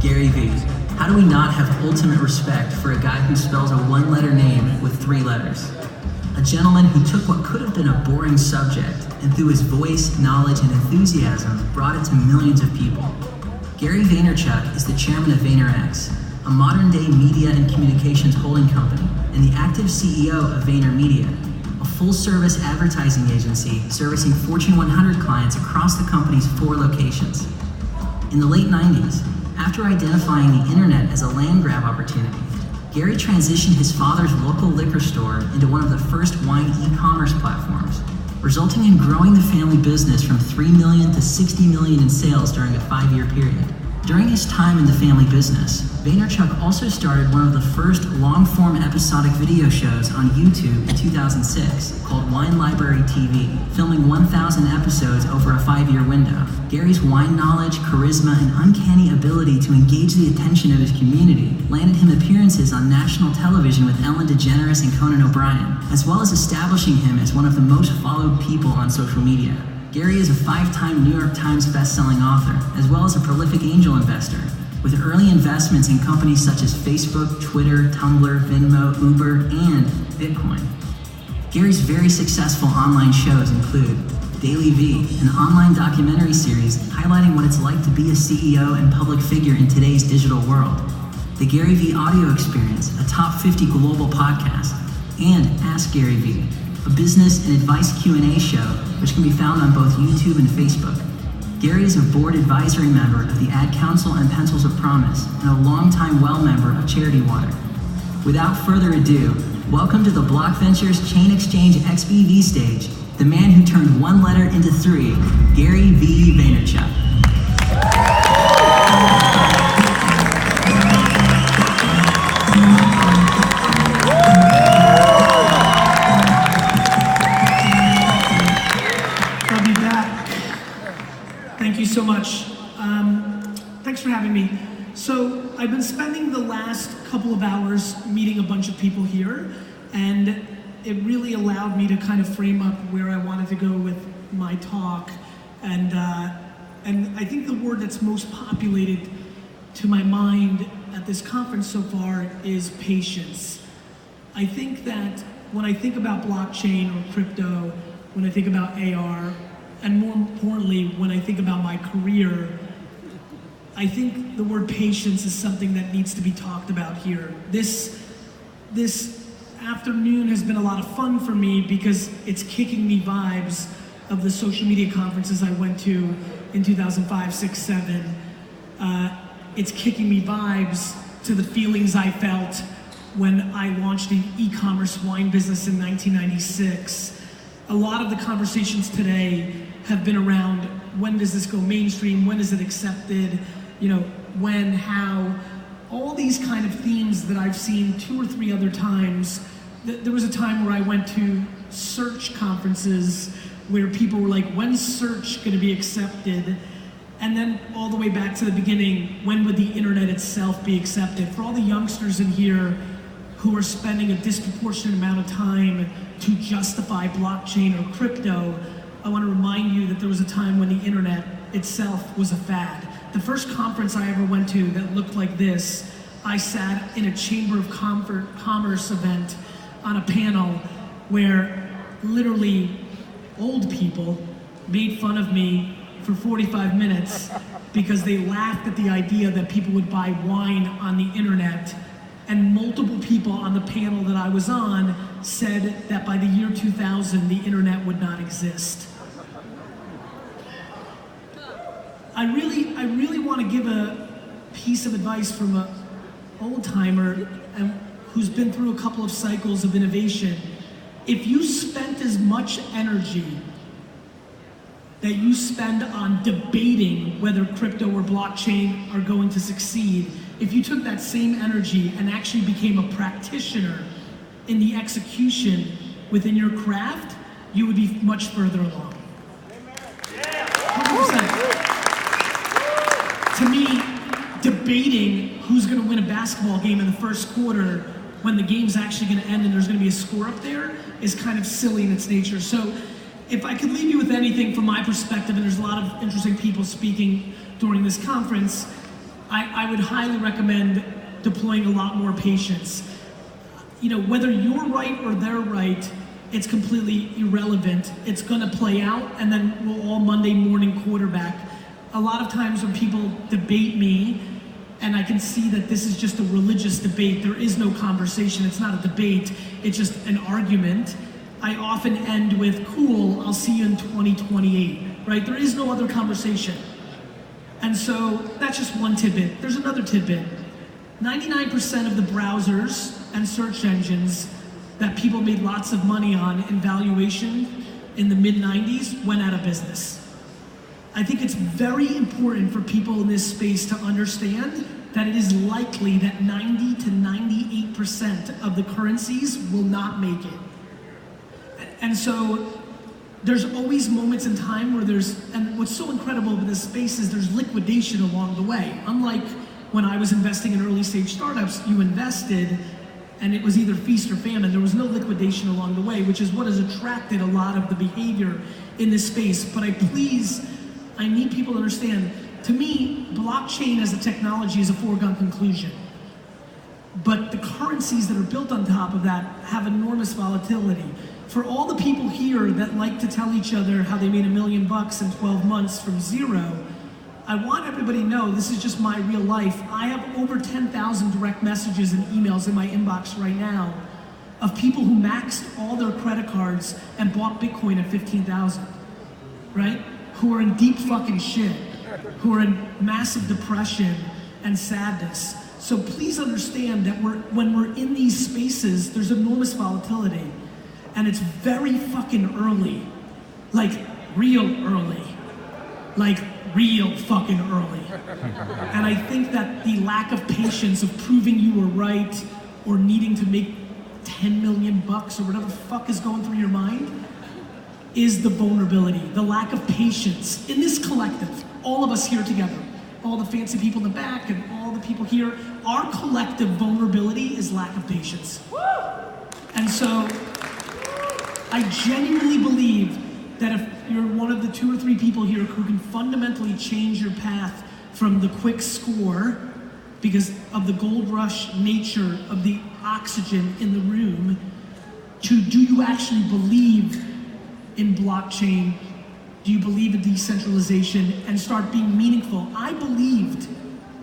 Gary Vee. How do we not have ultimate respect for a guy who spells a one-letter name with 3 letters? A gentleman who took what could have been a boring subject and through his voice, knowledge, and enthusiasm brought it to millions of people. Gary Vaynerchuk is the chairman of VaynerX, a modern-day media and communications holding company, and the active CEO of VaynerMedia, a full-service advertising agency servicing Fortune 100 clients across the company's 4 locations. In the late 90s, after identifying the internet as a land grab opportunity, Gary transitioned his father's local liquor store into one of the first wine e-commerce platforms, resulting in growing the family business from $3 million to $60 million in sales during a 5-year period. During his time in the family business, Vaynerchuk also started one of the first long-form episodic video shows on YouTube in 2006 called Wine Library TV, filming 1,000 episodes over a 5-year window. Gary's wine knowledge, charisma, and uncanny ability to engage the attention of his community landed him appearances on national television with Ellen DeGeneres and Conan O'Brien, as well as establishing him as one of the most followed people on social media. Gary is a 5-time New York Times best-selling author, as well as a prolific angel investor, with early investments in companies such as Facebook, Twitter, Tumblr, Venmo, Uber, and Bitcoin. Gary's very successful online shows include Daily V, an online documentary series highlighting what it's like to be a CEO and public figure in today's digital world, the Gary V Audio Experience, a top 50 global podcast, and Ask Gary V, a business and advice Q&A show which can be found on both YouTube and Facebook. Gary is a board advisory member of the Ad Council and Pencils of Promise and a longtime well member of Charity Water. Without further ado, welcome to the Block Ventures Chain Exchange XBV stage, the man who turned 1 letter into 3, Gary V. Vaynerchuk. Thank you so much. Thanks for having me. So I've been spending the last couple of hours meeting a bunch of people here, and it really allowed me to kind of frame up where I wanted to go with my talk. And I think the word that's most populated to my mind at this conference so far is patience. I think that when I think about blockchain or crypto, when I think about AR, and more importantly, when I think about my career, I think the word patience is something that needs to be talked about here. This afternoon has been a lot of fun for me because it's kicking me vibes of the social media conferences I went to in 2005, 6, 7. It's kicking me vibes to the feelings I felt when I launched an e-commerce wine business in 1996. A lot of the conversations today have been around when does this go mainstream, when is it accepted, when, how, all these kind of themes that I've seen 2 or 3 other times. There was a time where I went to search conferences where people were like, when's search gonna be accepted? And then all the way back to the beginning, when would the internet itself be accepted? For all the youngsters in here who are spending a disproportionate amount of time to justify blockchain or crypto, I want to remind you that there was a time when the internet itself was a fad. The first conference I ever went to that looked like this, I sat in a Chamber of Commerce event on a panel where literally old people made fun of me for 45 minutes because they laughed at the idea that people would buy wine on the internet. And multiple people on the panel that I was on said that by the year 2000, the internet would not exist. I really want to give a piece of advice from an old timer who's been through a couple of cycles of innovation. If you spent as much energy that you spend on debating whether crypto or blockchain are going to succeed, if you took that same energy and actually became a practitioner in the execution within your craft, you would be much further along. 100%. To me, debating who's going to win a basketball game in the first quarter when the game's actually going to end and there's going to be a score up there is kind of silly in its nature. So if I could leave you with anything from my perspective, and there's a lot of interesting people speaking during this conference, I would highly recommend deploying a lot more patience. You know, whether you're right or they're right, it's completely irrelevant. It's gonna play out, and then we'll all Monday morning quarterback. A lot of times when people debate me, and I can see that this is just a religious debate, there is no conversation, it's not a debate, it's just an argument. I often end with, cool, I'll see you in 2028, right? There is no other conversation. And so that's just one tidbit. There's another tidbit. 99% of the browsers and search engines that people made lots of money on in valuation in the mid-90s went out of business. I think it's very important for people in this space to understand that it is likely that 90 to 98% of the currencies will not make it. And so there's always moments in time where and what's so incredible about this space is there's liquidation along the way. Unlike when I was investing in early stage startups, you invested and it was either feast or famine. There was no liquidation along the way, which is what has attracted a lot of the behavior in this space. But I need people to understand, to me, blockchain as a technology is a foregone conclusion. But the currencies that are built on top of that have enormous volatility. For all the people here that like to tell each other how they made $1 million in 12 months from zero, I want everybody to know this is just my real life. I have over 10,000 direct messages and emails in my inbox right now of people who maxed all their credit cards and bought Bitcoin at 15,000, right? Who are in deep fucking shit, who are in massive depression and sadness. So please understand that when we're in these spaces, there's enormous volatility. And it's very fucking early, like real early, like real fucking early. And I think that the lack of patience of proving you were right or needing to make 10 million bucks or whatever the fuck is going through your mind is the vulnerability, the lack of patience in this collective, all of us here together, all the fancy people in the back and all the people here, our collective vulnerability is lack of patience. And so, I genuinely believe that if you're one of the 2 or 3 people here who can fundamentally change your path from the quick score because of the gold rush nature of the oxygen in the room to do you actually believe in blockchain? Do you believe in decentralization and start being meaningful? I believed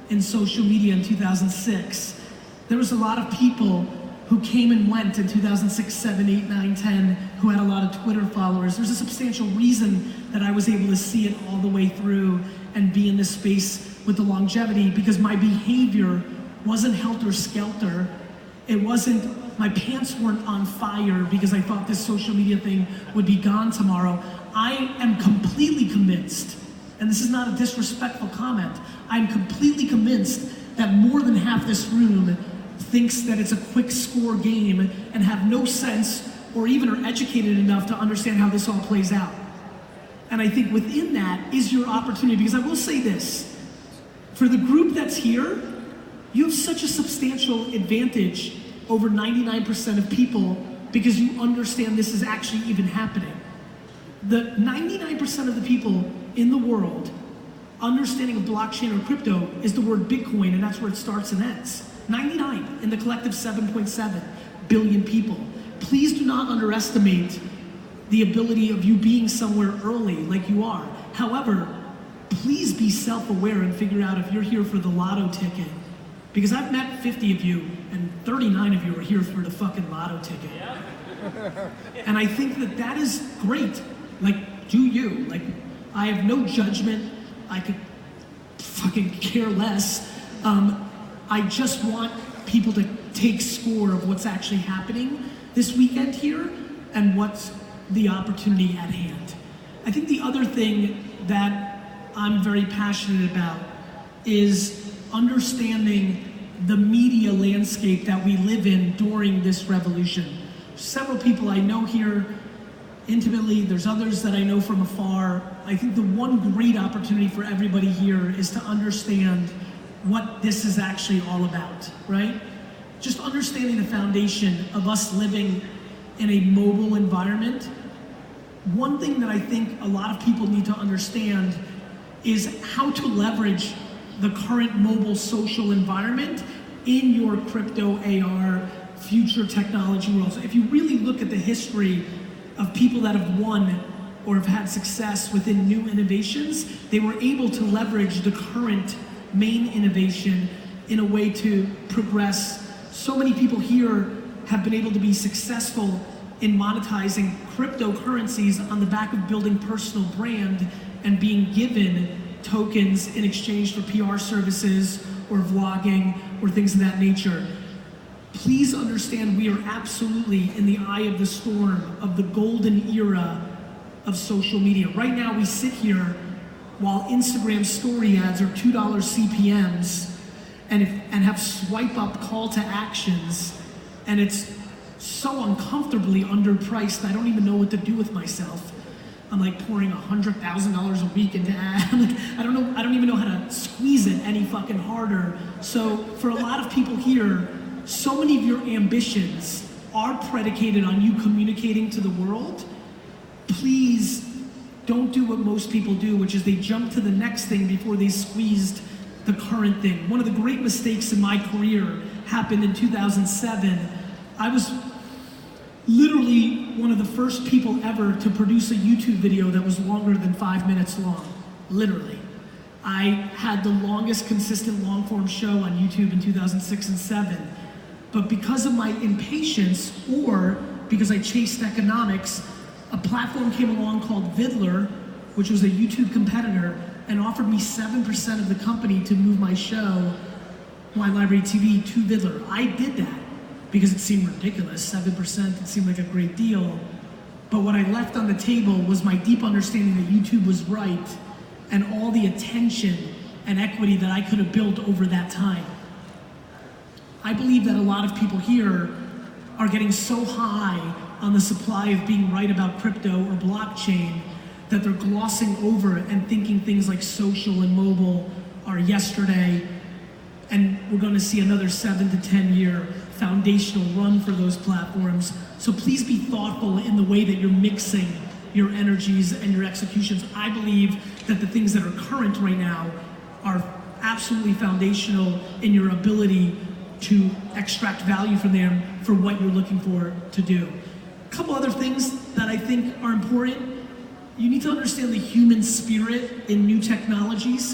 in social media in 2006. There was a lot of people who came and went in 2006, 7, 8, 9, 10, who had a lot of Twitter followers. There's a substantial reason that I was able to see it all the way through and be in this space with the longevity, because my behavior wasn't helter-skelter. It wasn't, my pants weren't on fire because I thought this social media thing would be gone tomorrow. I am completely convinced, and this is not a disrespectful comment, I'm completely convinced that more than half this room thinks that it's a quick score game and have no sense or even are educated enough to understand how this all plays out. And I think within that is your opportunity, because I will say this, for the group that's here, you have such a substantial advantage over 99% of people because you understand this is actually even happening. The 99% of the people in the world understanding of blockchain or crypto is the word Bitcoin, and that's where it starts and ends. 99 in the collective 7.7 billion people. Please do not underestimate the ability of you being somewhere early like you are. However, please be self-aware and figure out if you're here for the lotto ticket. Because I've met 50 of you and 39 of you are here for the fucking lotto ticket. And I think that that is great. Like, do you. Like, I have no judgment. I could fucking care less. I just want people to take score of what's actually happening this weekend here and what's the opportunity at hand. I think the other thing that I'm very passionate about is understanding the media landscape that we live in during this revolution. Several people I know here intimately, there's others that I know from afar. I think the one great opportunity for everybody here is to understand what this is actually all about, right? Just understanding the foundation of us living in a mobile environment. One thing that I think a lot of people need to understand is how to leverage the current mobile social environment in your crypto AR future technology world. So if you really look at the history of people that have won or have had success within new innovations, they were able to leverage the current main innovation in a way to progress. So many people here have been able to be successful in monetizing cryptocurrencies on the back of building personal brand and being given tokens in exchange for PR services or vlogging or things of that nature. Please understand we are absolutely in the eye of the storm of the golden era of social media. Right now we sit here while Instagram story ads are $2 CPMs and have swipe up call to actions, and it's so uncomfortably underpriced I don't even know what to do with myself. I'm like pouring $100,000 a week into ads. I don't even know how to squeeze it any fucking harder. So for a lot of people here, so many of your ambitions are predicated on you communicating to the world. Please don't do what most people do, which is they jump to the next thing before they squeezed the current thing. One of the great mistakes in my career happened in 2007. I was literally one of the first people ever to produce a YouTube video that was longer than 5 minutes long, literally. I had the longest consistent long form show on YouTube in 2006 and 7. But because of my impatience, or because I chased economics, a platform came along called Vidler, which was a YouTube competitor, and offered me 7% of the company to move my show, Wine Library TV, to Vidler. I did that because it seemed ridiculous. 7%, it seemed like a great deal. But what I left on the table was my deep understanding that YouTube was right and all the attention and equity that I could have built over that time. I believe that a lot of people here are getting so high on the supply of being right about crypto or blockchain that they're glossing over and thinking things like social and mobile are yesterday, and we're going to see another 7 to 10 year foundational run for those platforms. So please be thoughtful in the way that you're mixing your energies and your executions. I believe that the things that are current right now are absolutely foundational in your ability to extract value from them for what you're looking for to do. A couple other things that I think are important. You need to understand the human spirit in new technologies.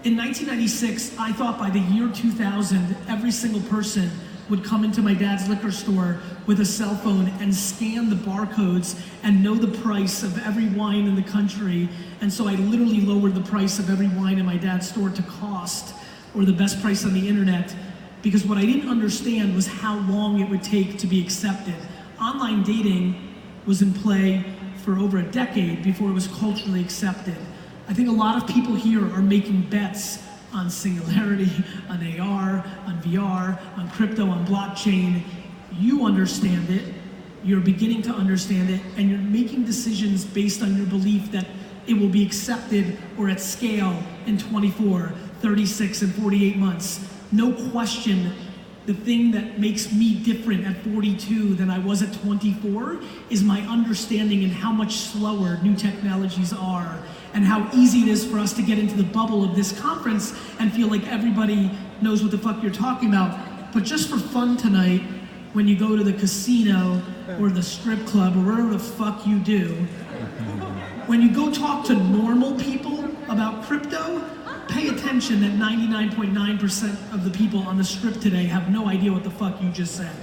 In 1996, I thought by the year 2000, every single person would come into my dad's liquor store with a cell phone and scan the barcodes and know the price of every wine in the country. And so I literally lowered the price of every wine in my dad's store to cost, or the best price on the internet, because what I didn't understand was how long it would take to be accepted. Online dating was in play for over a decade before it was culturally accepted. I think a lot of people here are making bets on singularity, on AR, on VR, on crypto, on blockchain. You understand it, you're beginning to understand it, and you're making decisions based on your belief that it will be accepted or at scale in 24, 36, and 48 months. No question, the thing that makes me different at 42 than I was at 24 is my understanding and how much slower new technologies are, and how easy it is for us to get into the bubble of this conference and feel like everybody knows what the fuck you're talking about. But just for fun tonight, when you go to the casino or the strip club or wherever the fuck you do, when you go talk to normal people about crypto, pay attention that 99.9% of the people on the strip today have no idea what the fuck you just said.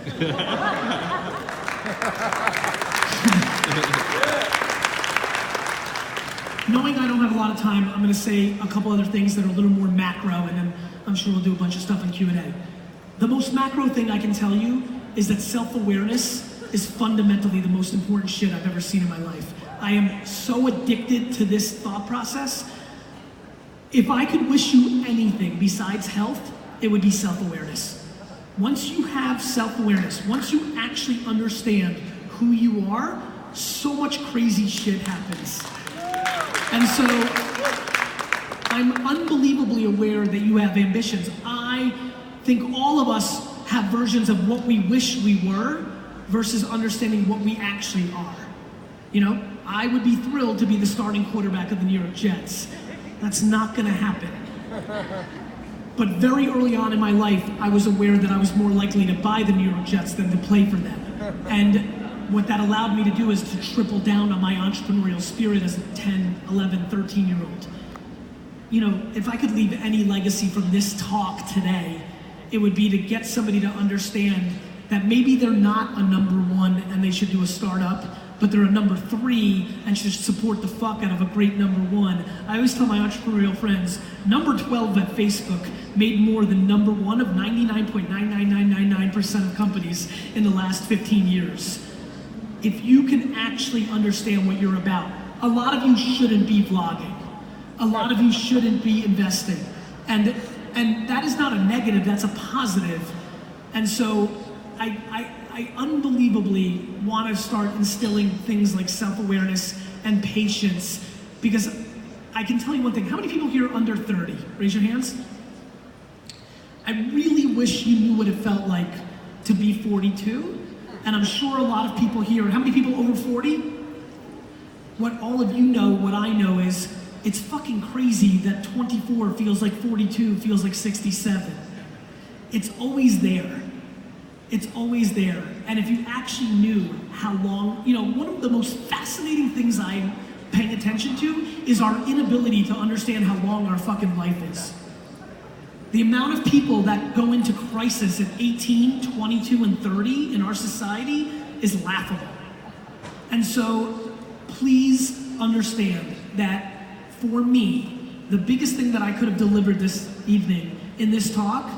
Knowing I don't have a lot of time, I'm gonna say a couple other things that are a little more macro, and then I'm sure we'll do a bunch of stuff in Q&A. The most macro thing I can tell you is that self-awareness is fundamentally the most important shit I've ever seen in my life. I am so addicted to this thought process. If I could wish you anything besides health, it would be self-awareness. Once you have self-awareness, once you actually understand who you are, so much crazy shit happens. And so, I'm unbelievably aware that you have ambitions. I think all of us have versions of what we wish we were versus understanding what we actually are. You know, I would be thrilled to be the starting quarterback of the New York Jets. That's not gonna happen. But very early on in my life, I was aware that I was more likely to buy the New York Jets than to play for them. And what that allowed me to do is to triple down on my entrepreneurial spirit as a 10, 11, 13-year-old. You know, if I could leave any legacy from this talk today, it would be to get somebody to understand that maybe they're not a number one and they should do a startup, but they're a number 3 and should support the fuck out of a great number 1. I always tell my entrepreneurial friends, number 12 at Facebook made more than number 1 of 99.99999% of companies in the last 15 years. If you can actually understand what you're about, a lot of you shouldn't be vlogging. A lot of you shouldn't be investing. And that is not a negative, that's a positive. And so I unbelievably want to start instilling things like self-awareness and patience, because I can tell you one thing. How many people here are under 30? Raise your hands. I really wish you knew what it felt like to be 42. And I'm sure a lot of people here, how many people over 40? What all of you know, what I know is, it's fucking crazy that 24 feels like 42, feels like 67. It's always there. It's always there. And if you actually knew how long, you know, one of the most fascinating things I'm paying attention to is our inability to understand how long our fucking life is. The amount of people that go into crisis at 18, 22, and 30 in our society is laughable. And so please understand that for me, the biggest thing that I could have delivered this evening in this talk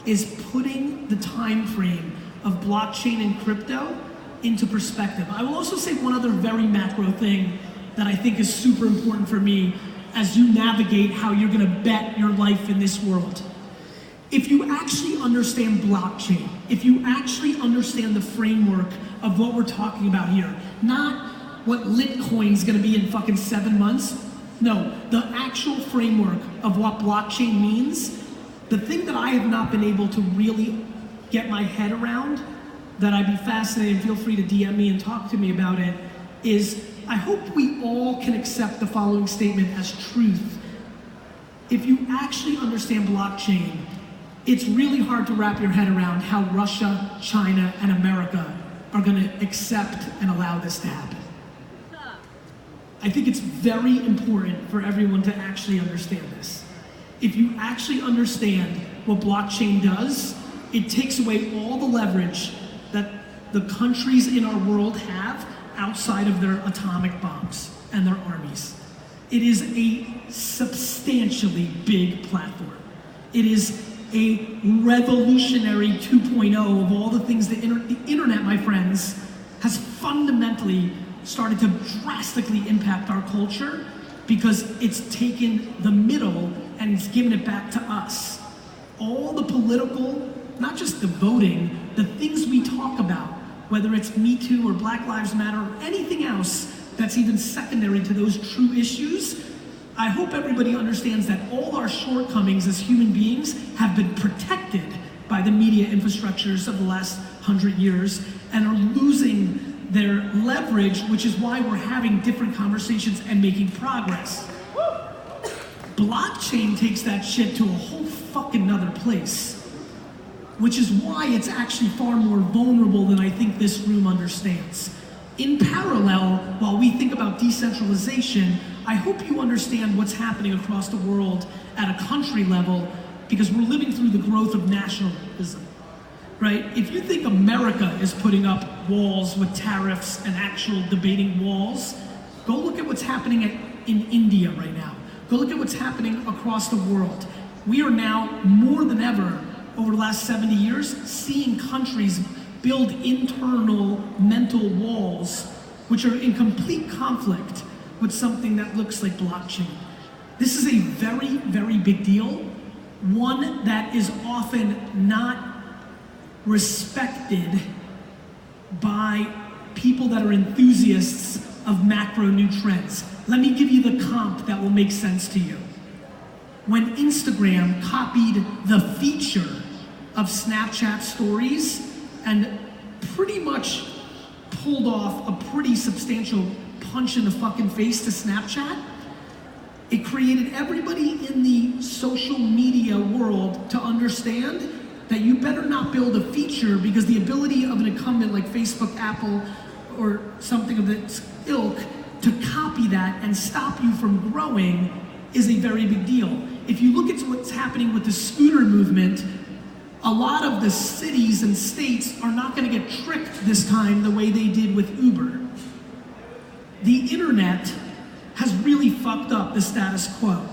is putting the time frame of blockchain and crypto into perspective. I will also say one other very macro thing that I think is super important for me as you navigate how you're gonna bet your life in this world. If you actually understand blockchain, if you actually understand the framework of what we're talking about here, not what Litecoin's gonna be in fucking 7 months, no, the actual framework of what blockchain means, the thing that I have not been able to really get my head around, that I'd be fascinated, feel free to DM me and talk to me about it, is I hope we all can accept the following statement as truth. If you actually understand blockchain, it's really hard to wrap your head around how Russia, China, and America are gonna accept and allow this to happen. I think it's very important for everyone to actually understand this. If you actually understand what blockchain does, it takes away all the leverage that the countries in our world have outside of their atomic bombs and their armies. It is a substantially big platform. It is a revolutionary 2.0 of all the things the internet, my friends, has fundamentally started to drastically impact our culture, because it's taken the middle and it's given it back to us. All the political, not just the voting, the things we talk about, whether it's Me Too or Black Lives Matter or anything else that's even secondary to those true issues, I hope everybody understands that all our shortcomings as human beings have been protected by the media infrastructures of the last 100 years and are losing their leverage, which is why we're having different conversations and making progress. Blockchain takes that shit to a whole fucking nother place, which is why it's actually far more vulnerable than I think this room understands. In parallel, while we think about decentralization, I hope you understand what's happening across the world at a country level, because we're living through the growth of nationalism. Right? If you think America is putting up walls with tariffs and actual debating walls, go look at what's happening in India right now. Go look at what's happening across the world. We are now, more than ever, over the last 70 years, seeing countries build internal mental walls which are in complete conflict with something that looks like blockchain. This is a very, very big deal, one that is often not respected by people that are enthusiasts of macro new trends. Let me give you the comp that will make sense to you. When Instagram copied the feature of Snapchat stories and pretty much pulled off a pretty substantial punch in the fucking face to Snapchat, It created everybody in the social media world to understand that you better not build a feature, because the ability of an incumbent like Facebook, Apple, or something of its ilk to copy that and stop you from growing is a very big deal. If you look at what's happening with the scooter movement, a lot of the cities and states are not going to get tricked this time the way they did with Uber. The internet has really fucked up the status quo.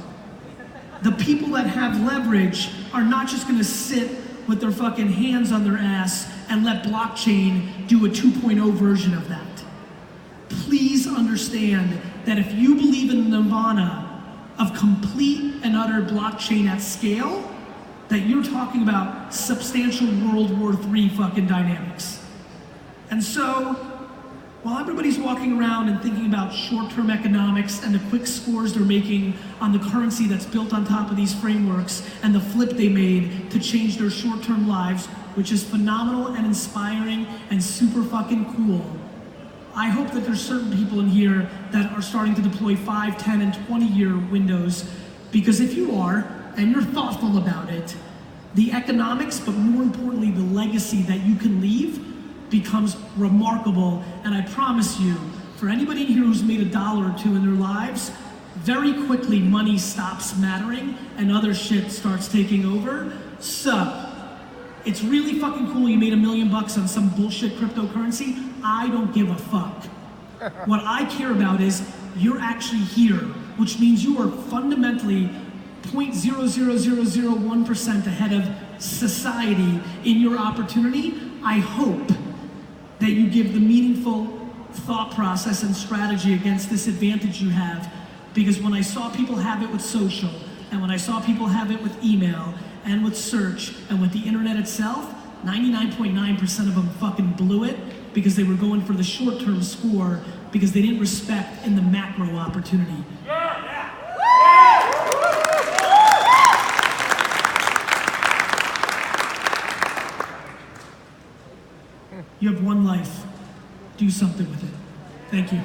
The people that have leverage are not just going to sit with their fucking hands on their ass and let blockchain do a 2.0 version of that. Please understand that if you believe in the nirvana of complete and utter blockchain at scale, that you're talking about substantial World War III fucking dynamics. And so, while everybody's walking around and thinking about short-term economics and the quick scores they're making on the currency that's built on top of these frameworks and the flip they made to change their short-term lives, which is phenomenal and inspiring and super fucking cool, I hope that there's certain people in here that are starting to deploy 5, 10, and 20-year windows, because if you are, and you're thoughtful about it, the economics, but more importantly, the legacy that you can leave becomes remarkable. And I promise you, for anybody in here who's made $1 or $2 in their lives, very quickly money stops mattering and other shit starts taking over. So, it's really fucking cool you made $1 million on some bullshit cryptocurrency. I don't give a fuck. What I care about is you're actually here, which means you are fundamentally 0.00001% ahead of society in your opportunity. I hope that you give the meaningful thought process and strategy against this advantage you have, because when I saw people have it with social, and when I saw people have it with email, and with search, and with the internet itself, 99.9% of them fucking blew it because they were going for the short-term score because they didn't respect in the macro opportunity. You have one life. Do something with it. Thank you.